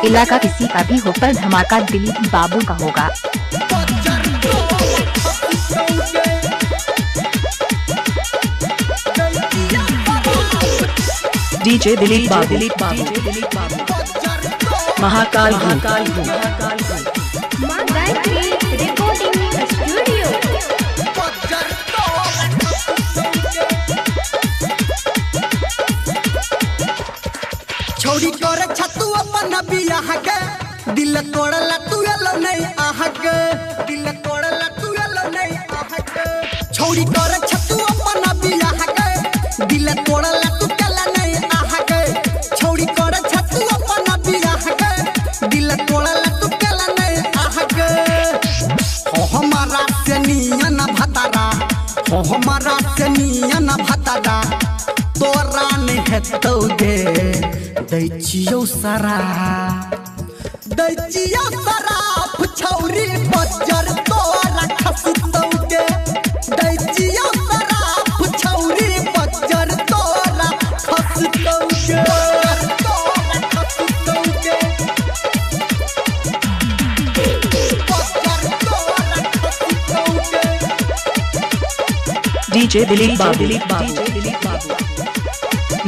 इलाका किसी का भी हो पर धमाका दिलीप बाबू का होगा। डीजे दिलीप बाबू महाकाल छोड़ी करे छतु अपन बियाह के दिल तोड़ला तू एलो नहीं आह के दिल तोड़ला तू एलो नहीं आह के छोड़ी करे छतु अपन बियाह के दिल तोड़ला तू केला नहीं आह के छोड़ी करे छतु अपन बियाह के दिल तोड़ला तू केला नहीं आह के हो हमारा से नियन भतारा हो हमारा से नियन भतारा तोरा नहीं हेतौगे दैचियो सराफ छौरी बजर तोरा खसतौगे दैचियो सराफ छौरी बजर तोरा खसतौगे डीजे दिलीप बाबू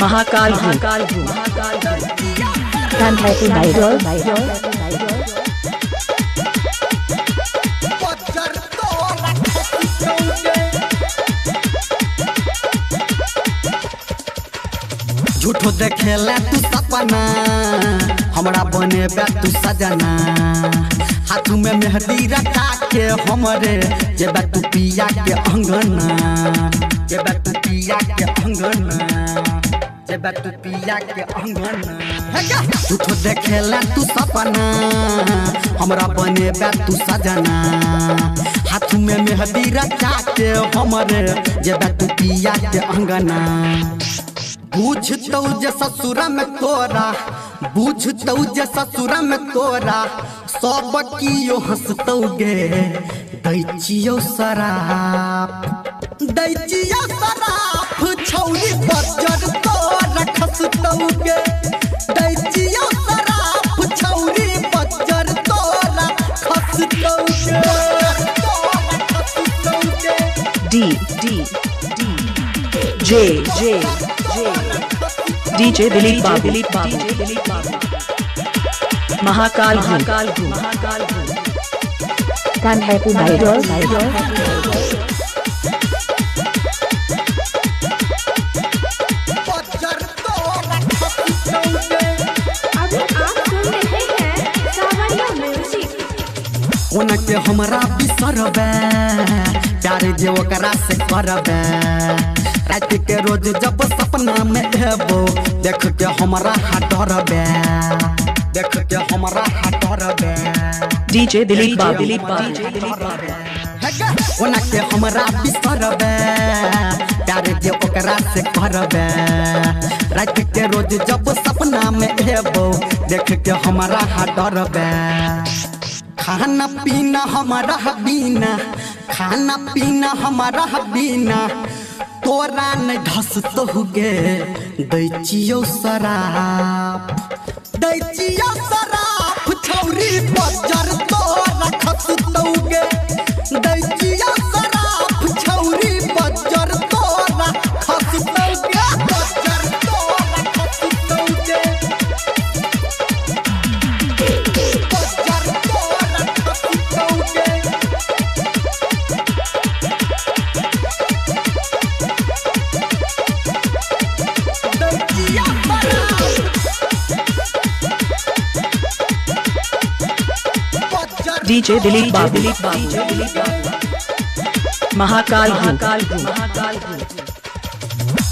महाकाल झूठो देखेला तू सपना हमरा बने बे तू सजना हाथ में मेहंदी रखा के हमरे जेबा तू पिया के अंगना जेबा तू पिया के अंगना जेबा तू पिया के अंगना झूठो देखेला तू सपना हमरा बने बे तू सजना हाथ में मेहंदी रखा के हमरे जेबा तू पिया के अंगना बुझतौ जे ससुरा में तोरा बुझतौ जे ससुरा में तोरा सब कियो हंसतौगे दैचियो सराफ छौरी बजर तोरा खसतौगे दैचियो सराफ छौरी बजर तोरा खसतौगे डी जे डीजे दिलीप बाबू महाकाल उनके हमरा बिसरबे प्यारे जे ओकरा से करबे रात के रोज जब सपना में एबो देख के हमरा डरबे देख के हमरा डरबे डीजे दिलीप बाबू उनके हमरा बिसरबे प्यारे जे ओकरा से करबे रात के रोज जब सपना में एबो देख के हमरा डरबे खाना पीना हमारा बीना खाना पीना हमारा बीना तोरा न ढसतौगे दैचियो सराफ छौरी बजर तोरा खसतौगे दैचियो सराफ छौरी बजर तोरा खसतौगे बजर तोरा खसतौगे डीजे दिलीप बाबू महाकाल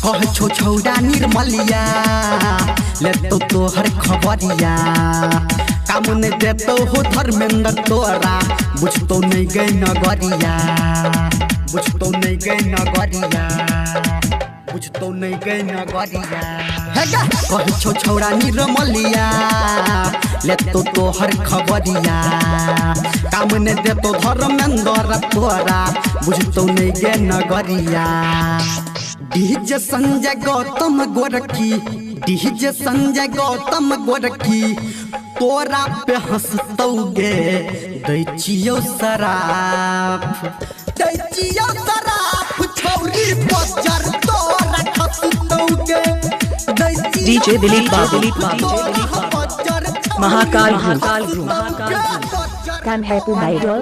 कह छो छौड़ा निर्मलिया ले तो तोहर खबरिया काम ने देतो हो धर्मेंद्र तोरा बुझतो नहीं गई नगरिया बुझतो नहीं गई नगरिया बुझतो नहीं गई नगरिया कह छो छौड़ा निर्मलिया ले तो तोहर खबरिया काम ने देतो धर्मेंद्र तोरा बुझतो नहीं गई नगरिया डीजे संजय गौतम गोरखी तोरा पे हंसतौगे दै छियौ शराप दै छियौ शराप छौरी बजर तोरा खसतौगे दै DJ दिलीप बाबू Mahakal group Kan Happy Idol.